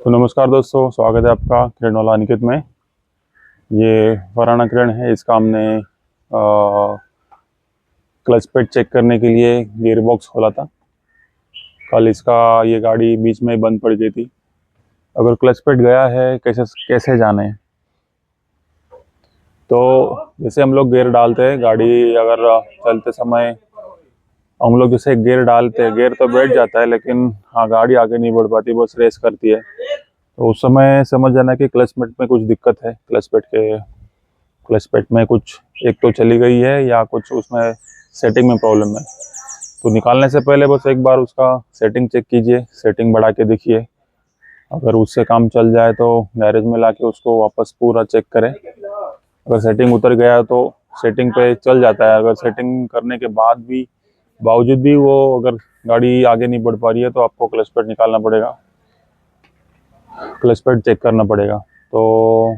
तो नमस्कार दोस्तों, स्वागत है आपका क्रेन वाला अनिकेत में। ये वराना क्रेन है। इसका हमने क्लच पेड चेक करने के लिए गियर बॉक्स खोला था। कल इसका ये गाड़ी बीच में बंद पड़ गई थी। अगर क्लच पेड गया है कैसे कैसे जाने। तो जैसे हम लोग गियर डालते हैं, गाड़ी अगर चलते समय हम लोग जैसे गियर डालते हैं, गियर तो बैठ जाता है लेकिन हाँ गाड़ी आगे नहीं बढ़ पाती, बस रेस करती है। तो उस समय समझ जाना कि क्लच पेड में कुछ दिक्कत है। क्लच पेड में कुछ एक तो चली गई है या कुछ उसमें सेटिंग में प्रॉब्लम है। तो निकालने से पहले बस एक बार उसका सेटिंग चेक कीजिए, सेटिंग बढ़ा के देखिए। अगर उससे काम चल जाए तो गैरेज में लाके उसको वापस पूरा चेक करें। अगर सेटिंग उतर गया तो सेटिंग पे चल जाता है। अगर सेटिंग करने के बावजूद भी वो अगर गाड़ी आगे नहीं बढ़ पा रही है तो आपको क्लच पेड निकालना पड़ेगा, क्लच पेड चेक करना पड़ेगा। तो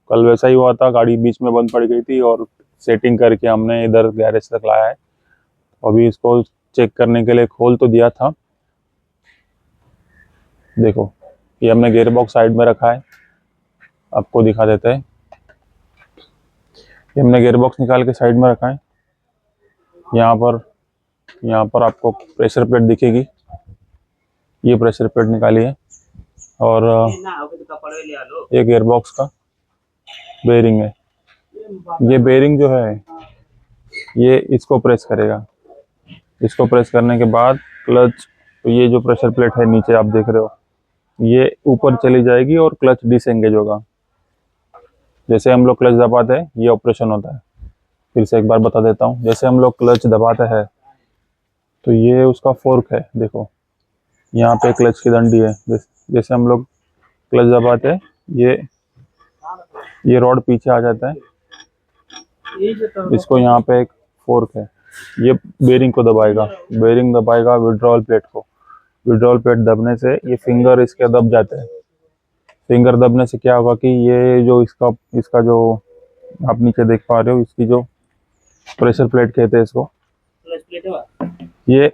कल वैसा ही हुआ था, गाड़ी बीच में बंद पड़ गई थी और सेटिंग करके हमने इधर गैरेज तक लाया है। अभी इसको चेक करने के लिए खोल तो दिया था। देखो, ये हमने गियर बॉक्स साइड में रखा है, आपको दिखा देते हैं। ये हमने गियर बॉक्स निकाल के साइड में रखा है। यहाँ पर आपको प्रेशर प्लेट दिखेगी, ये प्रेशर प्लेट निकाली है। और ये गियर बॉक्स का बेयरिंग है। ये बेयरिंग जो है ये इसको प्रेस करेगा। इसको प्रेस करने के बाद क्लच, तो ये जो प्रेशर प्लेट है नीचे आप देख रहे हो, ये ऊपर चली जाएगी और क्लच डिसएंगेज होगा। जैसे हम लोग क्लच दबाते हैं ये ऑपरेशन होता है। फिर से एक बार बता देता हूँ, जैसे हम लोग क्लच दबाते हैं तो ये उसका फोर्क है। देखो यहाँ पे क्लच की डंडी है। जैसे हम लोग क्लच दबाते हैं ये रॉड पीछे आ जाता है। इसको यहाँ पे एक फोर्क है, ये बेरिंग को दबाएगा। बेरिंग दबाएगा विड्रॉल प्लेट को। विड्रॉल प्लेट दबने से ये फिंगर इसके दब जाते हैं। फिंगर दबने से क्या होगा कि ये जो इसका जो आप नीचे देख पा रहे हो, इसकी जो प्रेशर प्लेट कहते हैं इसको, ये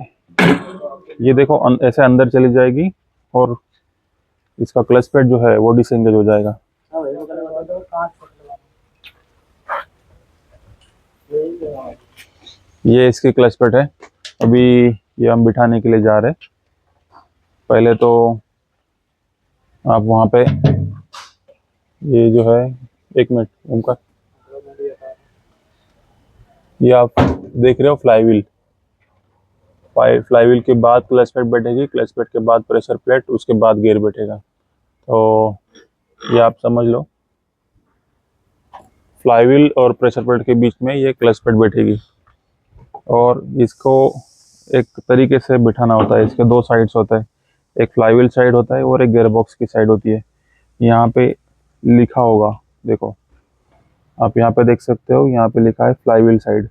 ये देखो ऐसे अंदर चली जाएगी और इसका क्लच प्लेट जो है वो डिसएंगेज हो जाएगा। ये इसकी क्लच प्लेट है। अभी ये हम बिठाने के लिए जा रहे हैं। पहले तो आप वहाँ पे ये जो है, एक मिनट उनका, ये आप देख रहे हो फ्लाईव्हील। फ्लाईव्हील के बाद क्लच प्लेट बैठेगी, क्लच प्लेट के बाद प्रेशर प्लेट, उसके बाद गियर बैठेगा। तो ये आप समझ लो, फ्लाईव्हील और प्रेशर प्लेट के बीच में ये क्लच प्लेट बैठेगी। और इसको एक तरीके से बिठाना होता है। इसके दो साइड्स होता है, एक फ्लाईव्हील साइड होता है और एक गियर बॉक्स की साइड होती है। यहाँ पे लिखा होगा, देखो आप यहाँ पे देख सकते हो, यहाँ पे लिखा है फ्लाईव्हील साइड।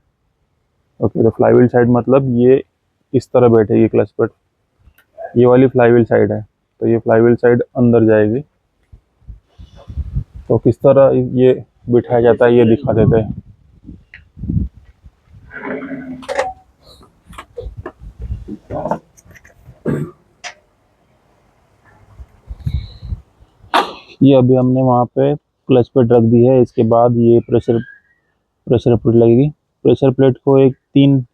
ओके, तो फ्लाईव्हील साइड मतलब ये इस तरह बैठेगी क्लच प्लेट, ये वाली फ्लाईव्हील साइड है। तो ये फ्लाईव्हील साइड अंदर जाएगी। तो किस तरह ये बिठाया जाता है ये दिखा देते हैं। ये अभी हमने वहाँ पे क्लच प्लेट रख दी है। इसके बाद ये प्रेशर प्लेट लगेगी। प्रेशर प्लेट को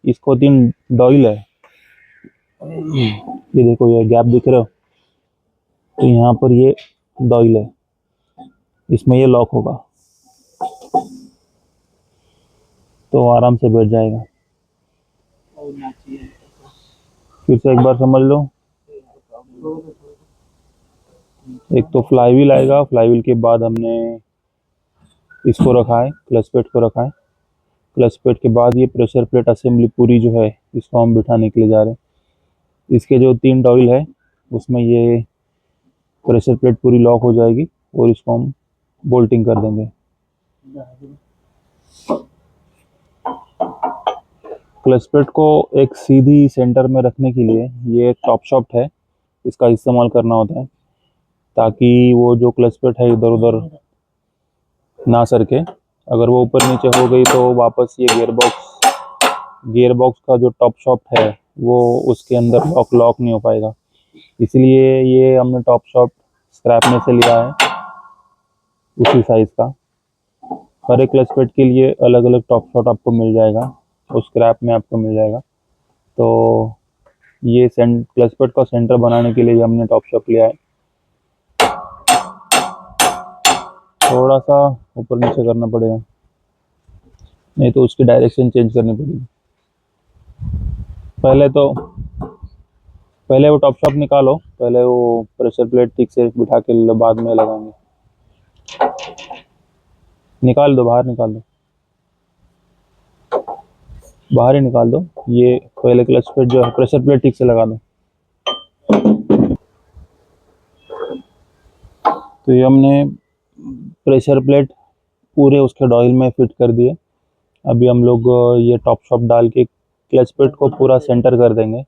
इसको तीन डॉयल है। ये देखो, ये गैप दिख रहा हो, तो यहाँ पर ये डॉयल है, इसमें ये लॉक होगा तो आराम से बैठ जाएगा। फिर से एक बार समझ लो, एक तो फ्लाईव्हील आएगा, फ्लाईव्हील के बाद हमने इसको रखा है, क्लच प्लेट को रखा है। क्लच प्लेट के बाद ये प्रेशर प्लेट असेंबली पूरी जो है इसको हम बिठाने के लिए जा रहे हैं। इसके जो तीन डॉयल है उसमें ये प्रेशर प्लेट पूरी लॉक हो जाएगी और इसको हम बोल्टिंग कर देंगे। क्लच प्लेट को एक सीधी सेंटर में रखने के लिए ये टॉप शॉफ्ट है, इसका इस्तेमाल करना होता है ताकि वो जो क्लच प्लेट है इधर उधर ना सरके। अगर वो ऊपर नीचे हो गई तो वापस ये गियर बॉक्स का जो टॉप शॉफ्ट है वो उसके अंदर लॉक नहीं हो पाएगा। इसलिए ये हमने टॉप शॉफ्ट स्क्रैप में से लिया है, उसी साइज़ का। हर एक क्लच पेड के लिए अलग अलग टॉप शॉट आपको मिल जाएगा, और स्क्रैप में आपको मिल जाएगा। तो ये क्लच पेड का सेंटर बनाने के लिए हमने टॉप शॉट लिया है। थोड़ा सा ऊपर नीचे करना पड़ेगा, नहीं तो उसकी डायरेक्शन चेंज करनी पड़ेगी। पहले वो टॉप शॉप निकालो, पहले वो प्रेशर प्लेट ठीक से बिठा के लो, बाद में लगाएंगे। निकाल दो, बाहर निकाल दो, बाहर ही निकाल दो। ये पहले क्लच प्लेट जो है, प्रेशर प्लेट ठीक से लगा दो। तो ये हमने प्रेशर प्लेट पूरे उसके डॉयल में फिट कर दिए। अभी हम लोग ये टॉप शॉप डाल के क्लच पेड को पूरा सेंटर कर देंगे।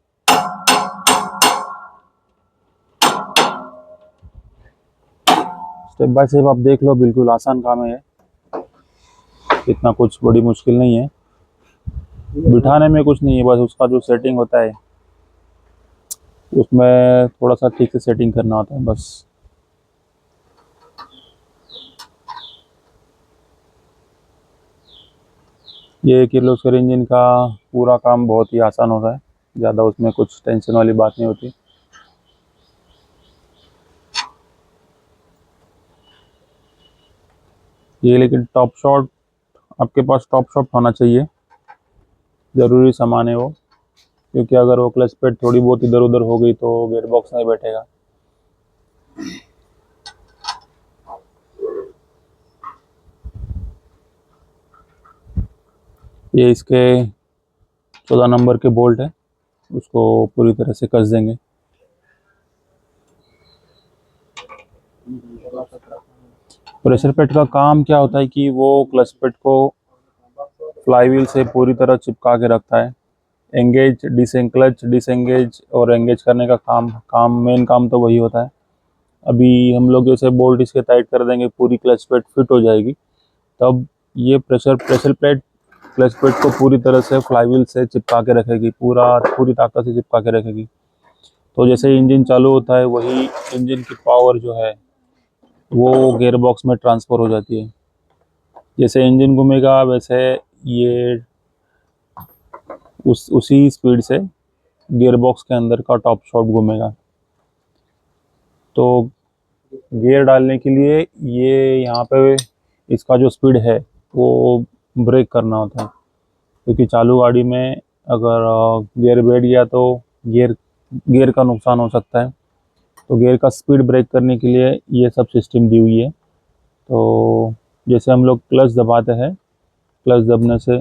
स्टेप बाय स्टेप आप देख लो, बिल्कुल आसान काम है ये, इतना कुछ बड़ी मुश्किल नहीं है। बिठाने में कुछ नहीं है, बस उसका जो सेटिंग होता है उसमें थोड़ा सा ठीक से सेटिंग करना होता है बस। ये किर्लोस्कर इंजन का पूरा काम बहुत ही आसान होता है, ज़्यादा उसमें कुछ टेंशन वाली बात नहीं होती। ये लेकिन टॉप शॉट, आपके पास टॉप शॉट होना चाहिए, ज़रूरी सामान है वो, क्योंकि अगर वो क्लच पेड थोड़ी बहुत इधर उधर हो गई तो गियर बॉक्स नहीं बैठेगा। ये इसके 14 नंबर के बोल्ट है, उसको पूरी तरह से कस देंगे। प्रेशर पेड का काम क्या होता है कि वो क्लच पेड को फ्लाईव्हील से पूरी तरह चिपका के रखता है। एंगेज, क्लच डिसएंगेज और एंगेज करने का मेन काम तो वही होता है। अभी हम लोग जैसे बोल्ट इसके टाइट कर देंगे, पूरी क्लच पेड फिट हो जाएगी, तब ये प्रेशर प्लेट क्लच पेड को पूरी तरह से फ्लाईव्हील से चिपका के रखेगी, पूरी ताकत से चिपका के रखेगी। तो जैसे इंजन चालू होता है, वही इंजन की पावर जो है वो गियर बॉक्स में ट्रांसफ़र हो जाती है। जैसे इंजन घूमेगा वैसे ये उसी स्पीड से गियर बॉक्स के अंदर का टॉप शॉट घूमेगा। तो गियर डालने के लिए ये यहाँ पे इसका जो स्पीड है वो ब्रेक करना होता है, क्योंकि चालू गाड़ी में अगर गियर बैठ गया तो गियर का नुकसान हो सकता है। तो गियर का स्पीड ब्रेक करने के लिए ये सब सिस्टम दी हुई है। तो जैसे हम लोग क्लच दबाते हैं, क्लच दबने से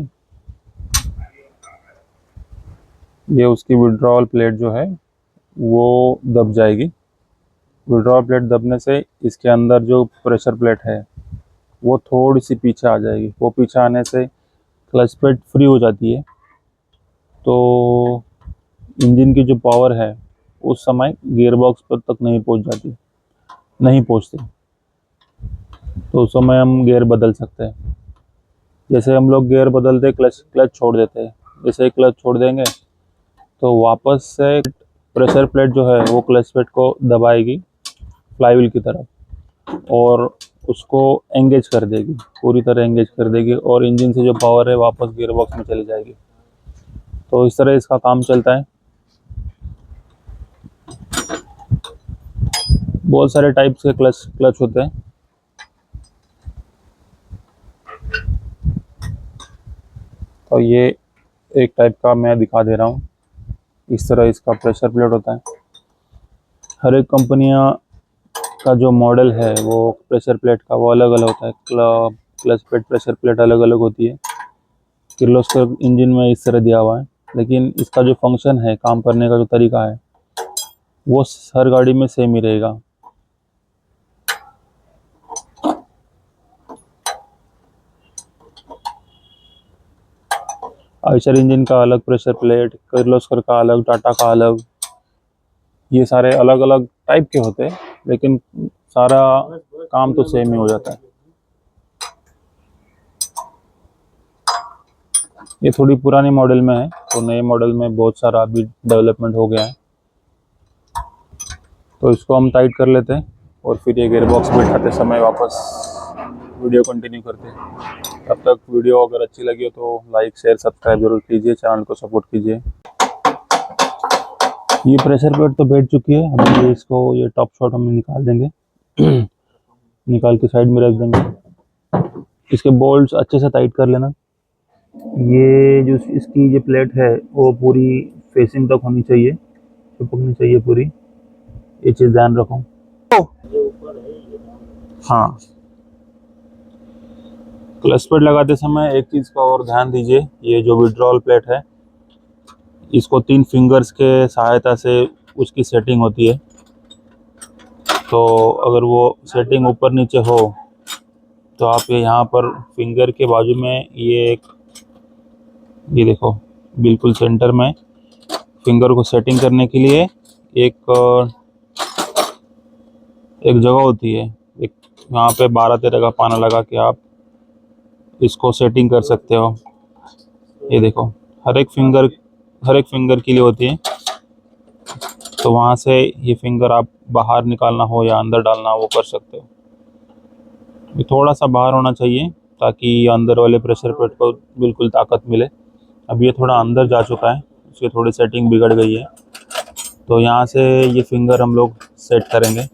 ये उसकी विड्रॉल प्लेट जो है वो दब जाएगी। विड्रॉल प्लेट दबने से इसके अंदर जो प्रेशर प्लेट है वो थोड़ी सी पीछे आ जाएगी। वो पीछे आने से क्लच प्लेट फ्री हो जाती है, तो इंजन की जो पावर है उस समय गियर बॉक्स पर तक नहीं पहुंचती। तो उस समय हम गियर बदल सकते हैं। जैसे हम लोग गियर बदलते क्लच छोड़ देते हैं, जैसे ही क्लच छोड़ देंगे तो वापस से प्रेशर प्लेट जो है वो क्लच प्लेट को दबाएगी फ्लाईव्हील की तरफ, और उसको एंगेज कर देगी, पूरी तरह एंगेज कर देगी, और इंजन से जो पावर है वापस गियर बॉक्स में चली जाएगी। तो इस तरह इसका काम चलता है। बहुत सारे टाइप्स के क्लच होते हैं। तो ये एक टाइप का मैं दिखा दे रहा हूँ, इस तरह इसका प्रेशर प्लेट होता है। हर एक कंपनियाँ का जो मॉडल है वो प्रेशर प्लेट का वो अलग अलग होता है। क्लच प्लेट प्रेशर प्लेट अलग अलग होती है। किर्लोस्कर इंजन में इस तरह दिया हुआ है, लेकिन इसका जो फंक्शन है, काम करने का जो तरीका है, वो हर गाड़ी में सेम ही रहेगा। आयशर इंजन का अलग प्रेशर प्लेट, किर्लोस्कर का अलग, टाटा का अलग, ये सारे अलग अलग टाइप के होते हैं, लेकिन सारा काम तो सेम ही हो जाता है। ये थोड़ी पुरानी मॉडल में है, तो नए मॉडल में बहुत सारा अभी डेवलपमेंट हो गया है। तो इसको हम टाइट कर लेते हैं। और फिर ये गियर बॉक्स बैठाते समय वापस वीडियो कंटिन्यू करते हैं। तब तक वीडियो अगर अच्छी लगी हो तो लाइक शेयर सब्सक्राइब जरूर कीजिए, चैनल को सपोर्ट कीजिए। ये प्रेशर प्लेट तो बैठ चुकी है, अभी ये इसको ये टॉप शॉट हम निकाल देंगे निकाल के साइड में रख देंगे। इसके बोल्ट्स अच्छे से टाइट कर लेना। ये जो इसकी ये प्लेट है वो पूरी फेसिंग तक होनी चाहिए, चिपकनी चाहिए पूरी, ये चीज़ ध्यान रखो। हाँ, क्लच पेड लगाते समय एक चीज़ का और ध्यान दीजिए, ये जो विड्रॉल प्लेट है इसको 3 फिंगर्स के सहायता से उसकी सेटिंग होती है। तो अगर वो सेटिंग ऊपर नीचे हो तो आप ये यहाँ पर फिंगर के बाजू में ये देखो बिल्कुल सेंटर में फिंगर को सेटिंग करने के लिए एक जगह होती है, एक यहाँ पे 12-13 का पाना लगा के आप इसको सेटिंग कर सकते हो। ये देखो हर एक फिंगर के लिए होती है, तो वहाँ से ये फिंगर आप बाहर निकालना हो या अंदर डालना हो वो कर सकते हो। ये थोड़ा सा बाहर होना चाहिए ताकि अंदर वाले प्रेशर प्लेट को बिल्कुल ताकत मिले। अब ये थोड़ा अंदर जा चुका है, इसकी थोड़ी सेटिंग बिगड़ गई है, तो यहाँ से ये फिंगर हम लोग सेट करेंगे।